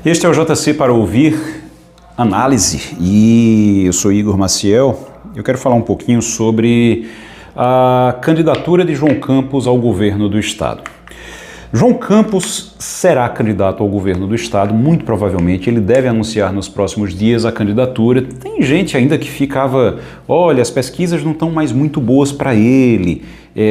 Este é o JC para ouvir análise e eu sou Igor Maciel. Eu quero falar um pouquinho sobre a candidatura de João Campos ao governo do estado. João Campos será candidato ao governo do estado, muito provavelmente. Ele deve anunciar nos próximos dias a candidatura. Tem gente ainda que ficava, olha, as pesquisas não estão mais muito boas para ele.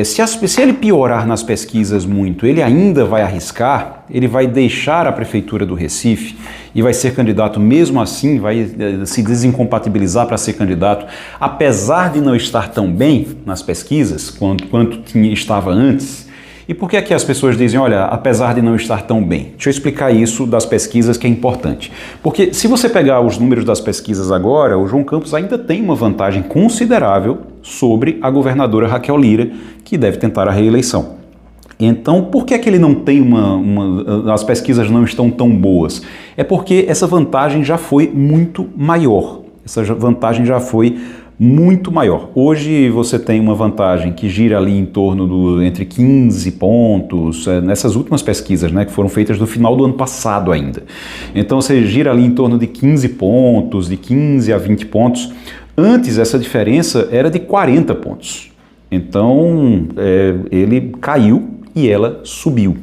Se ele piorar nas pesquisas muito, ele ainda vai arriscar, ele vai deixar a prefeitura do Recife e vai ser candidato mesmo assim, vai se desincompatibilizar para ser candidato, apesar de não estar tão bem nas pesquisas quanto estava antes. E por que é que as pessoas dizem, olha, apesar de não estar tão bem? Deixa eu explicar isso das pesquisas, que é importante. Porque se você pegar os números das pesquisas agora, o João Campos ainda tem uma vantagem considerável sobre a governadora Raquel Lira, que deve tentar a reeleição. Então, por que é que ele não tem as pesquisas não estão tão boas? É porque essa vantagem já foi muito maior. Essa vantagem já foi muito maior. Hoje você tem uma vantagem que gira ali em torno entre 15 pontos, nessas últimas pesquisas, né, que foram feitas no final do ano passado ainda. Então você gira ali em torno de 15 pontos, de 15 a 20 pontos. Antes essa diferença era de 40 pontos. Então ele caiu e ela subiu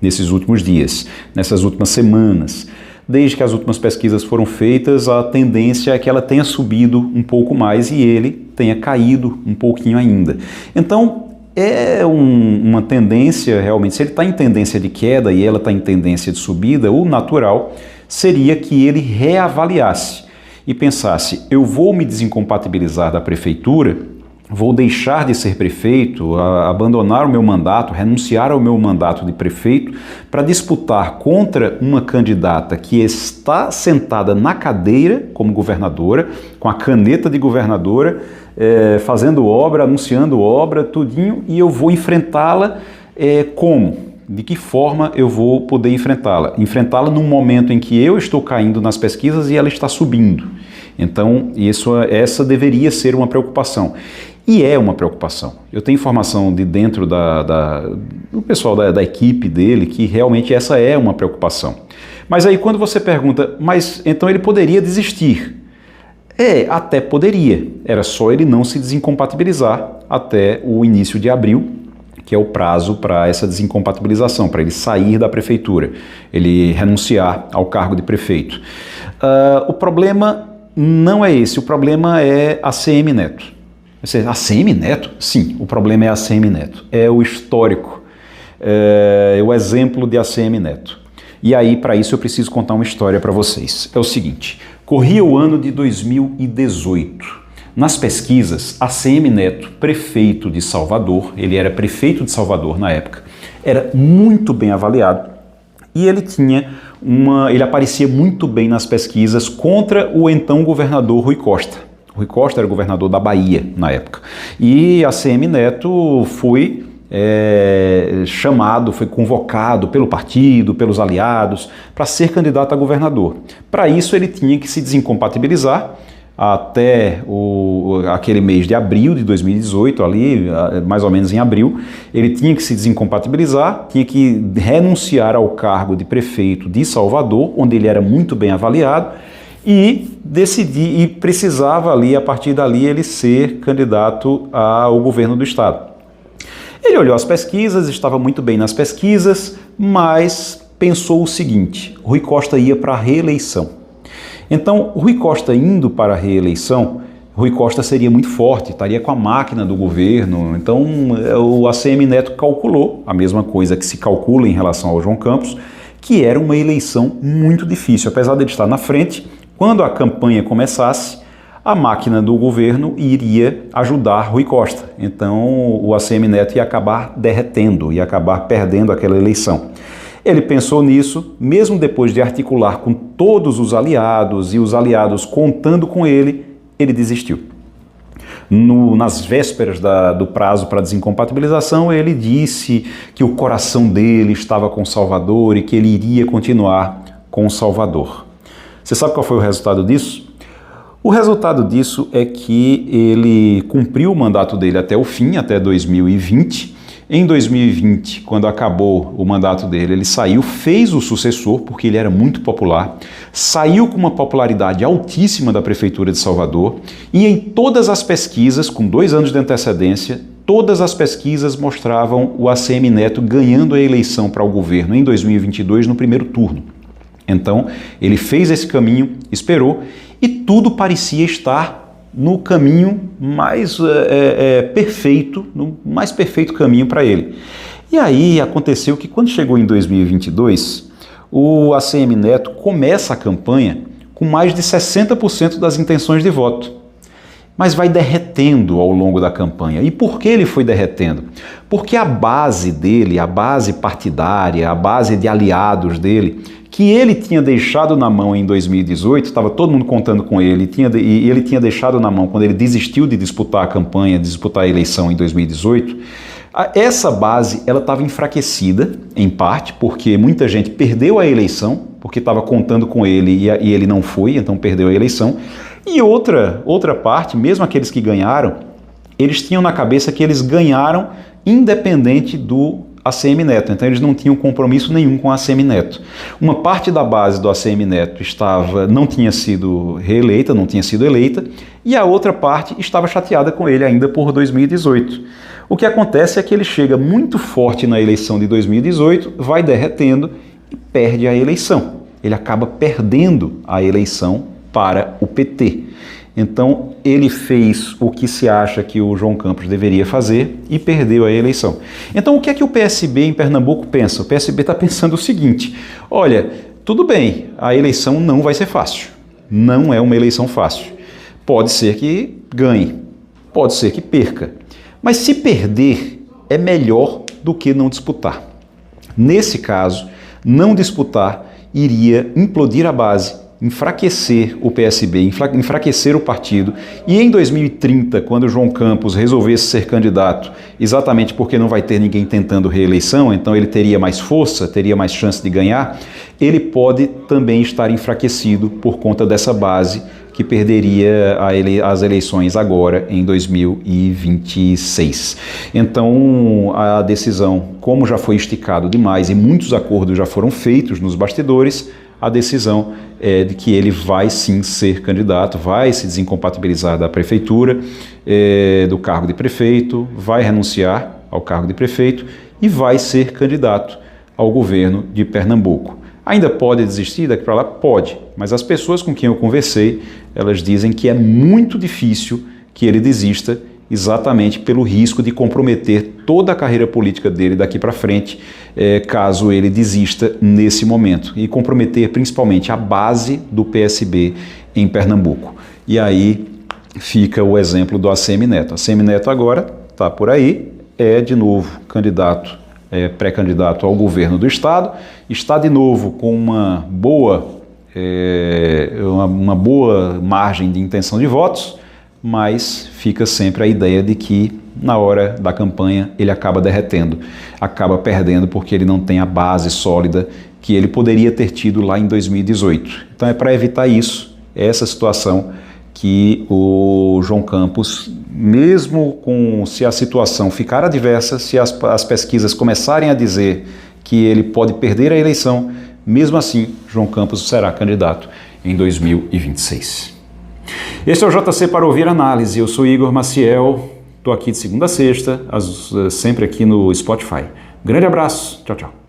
nesses últimos dias, nessas últimas semanas. Desde que as últimas pesquisas foram feitas, a tendência é que ela tenha subido um pouco mais e ele tenha caído um pouquinho ainda. Então, é uma tendência realmente, se ele está em tendência de queda e ela está em tendência de subida, o natural seria que ele reavaliasse e pensasse, eu vou me desincompatibilizar da prefeitura, vou deixar de ser prefeito, abandonar o meu mandato, renunciar ao meu mandato de prefeito para disputar contra uma candidata que está sentada na cadeira como governadora, com a caneta de governadora, fazendo obra, anunciando obra, tudinho, e eu vou enfrentá-la como? De que forma eu vou poder enfrentá-la? Enfrentá-la num momento em que eu estou caindo nas pesquisas e ela está subindo. Então, essa deveria ser uma preocupação. E é uma preocupação. Eu tenho informação de dentro do pessoal da equipe dele que realmente essa é uma preocupação. Mas aí quando você pergunta, mas então ele poderia desistir? Até poderia. Era só ele não se desincompatibilizar até o início de abril, que é o prazo para essa desincompatibilização, para ele sair da prefeitura, ele renunciar ao cargo de prefeito. O problema não é esse, o problema é a ACM Neto. A ACM Neto? Sim, o problema é a ACM Neto. É o histórico, é o exemplo de ACM Neto. E aí, para isso, eu preciso contar uma história para vocês. É o seguinte, corria o ano de 2018. Nas pesquisas, ACM Neto, prefeito de Salvador, ele era prefeito de Salvador na época, era muito bem avaliado e ele aparecia muito bem nas pesquisas contra o então governador Rui Costa. Rui Costa era governador da Bahia na época. E a ACM Neto foi foi convocado pelo partido, pelos aliados, para ser candidato a governador. Para isso ele tinha que se desincompatibilizar até aquele mês de abril de 2018, ali, mais ou menos em abril, ele tinha que se desincompatibilizar, tinha que renunciar ao cargo de prefeito de Salvador, onde ele era muito bem avaliado, e precisava ali, a partir dali, ele ser candidato ao governo do estado. Ele olhou as pesquisas, estava muito bem nas pesquisas, mas pensou o seguinte, Rui Costa ia para a reeleição. Então, Rui Costa indo para a reeleição, Rui Costa seria muito forte, estaria com a máquina do governo. Então, o ACM Neto calculou, a mesma coisa que se calcula em relação ao João Campos, que era uma eleição muito difícil. Apesar dele estar na frente, quando a campanha começasse, a máquina do governo iria ajudar Rui Costa. Então, o ACM Neto ia acabar derretendo, ia acabar perdendo aquela eleição. Ele pensou nisso, mesmo depois de articular com todos os aliados e os aliados contando com ele, ele desistiu. Nas vésperas do prazo para desincompatibilização, ele disse que o coração dele estava com Salvador e que ele iria continuar com Salvador. Você sabe qual foi o resultado disso? O resultado disso é que ele cumpriu o mandato dele até o fim, até 2020, Em 2020, quando acabou o mandato dele, ele saiu, fez o sucessor, porque ele era muito popular, saiu com uma popularidade altíssima da Prefeitura de Salvador, e em todas as pesquisas, com 2 anos de antecedência, todas as pesquisas mostravam o ACM Neto ganhando a eleição para o governo em 2022 no primeiro turno. Então, ele fez esse caminho, esperou, e tudo parecia estar no caminho mais perfeito, no mais perfeito caminho para ele. E aí aconteceu que quando chegou em 2022, o ACM Neto começa a campanha com mais de 60% das intenções de voto, mas vai derretendo ao longo da campanha. E por que ele foi derretendo? Porque a base dele, a base partidária, a base de aliados dele, que ele tinha deixado na mão em 2018, estava todo mundo contando com ele, e ele tinha deixado na mão quando ele desistiu de disputar a campanha, de disputar a eleição em 2018, essa base ela estava enfraquecida, em parte, porque muita gente perdeu a eleição, porque estava contando com ele e ele não foi, então perdeu a eleição, e outra parte, mesmo aqueles que ganharam, eles tinham na cabeça que eles ganharam independente do ACM Neto, então eles não tinham compromisso nenhum com a ACM Neto. Uma parte da base do ACM Neto não tinha sido reeleita, não tinha sido eleita, e a outra parte estava chateada com ele ainda por 2018. O que acontece é que ele chega muito forte na eleição de 2018, vai derretendo e perde a eleição. Ele acaba perdendo a eleição para o PT. Então, ele fez o que se acha que o João Campos deveria fazer e perdeu a eleição. Então, o que é que o PSB em Pernambuco pensa? O PSB está pensando o seguinte: olha, tudo bem, a eleição não vai ser fácil. Não é uma eleição fácil. Pode ser que ganhe, pode ser que perca. Mas se perder, é melhor do que não disputar. Nesse caso, não disputar iria implodir a base, enfraquecer o PSB, enfraquecer o partido, e em 2030, quando o João Campos resolvesse ser candidato, exatamente porque não vai ter ninguém tentando reeleição, então ele teria mais força, teria mais chance de ganhar, ele pode também estar enfraquecido por conta dessa base que perderia as eleições agora em 2026. Então, a decisão, como já foi esticado demais e muitos acordos já foram feitos nos bastidores, a decisão é de que ele vai sim ser candidato, vai se desincompatibilizar da prefeitura, do cargo de prefeito, vai renunciar ao cargo de prefeito e vai ser candidato ao governo de Pernambuco. Ainda pode desistir daqui para lá? Pode, mas as pessoas com quem eu conversei, elas dizem que é muito difícil que ele desista, exatamente pelo risco de comprometer toda a carreira política dele daqui para frente, caso ele desista nesse momento, e comprometer principalmente a base do PSB em Pernambuco. E aí fica o exemplo do ACM Neto. ACM Neto agora está por aí, é de novo candidato, pré-candidato ao governo do estado, está de novo com uma boa margem de intenção de votos, mas fica sempre a ideia de que na hora da campanha ele acaba derretendo, acaba perdendo porque ele não tem a base sólida que ele poderia ter tido lá em 2018. Então é para evitar isso, essa situação, que o João Campos, mesmo se a situação ficar adversa, se as pesquisas começarem a dizer que ele pode perder a eleição, mesmo assim João Campos será candidato em 2026. Este é o JC para ouvir análise. Eu sou Igor Maciel, estou aqui de segunda a sexta, sempre aqui no Spotify. Grande abraço, tchau, tchau.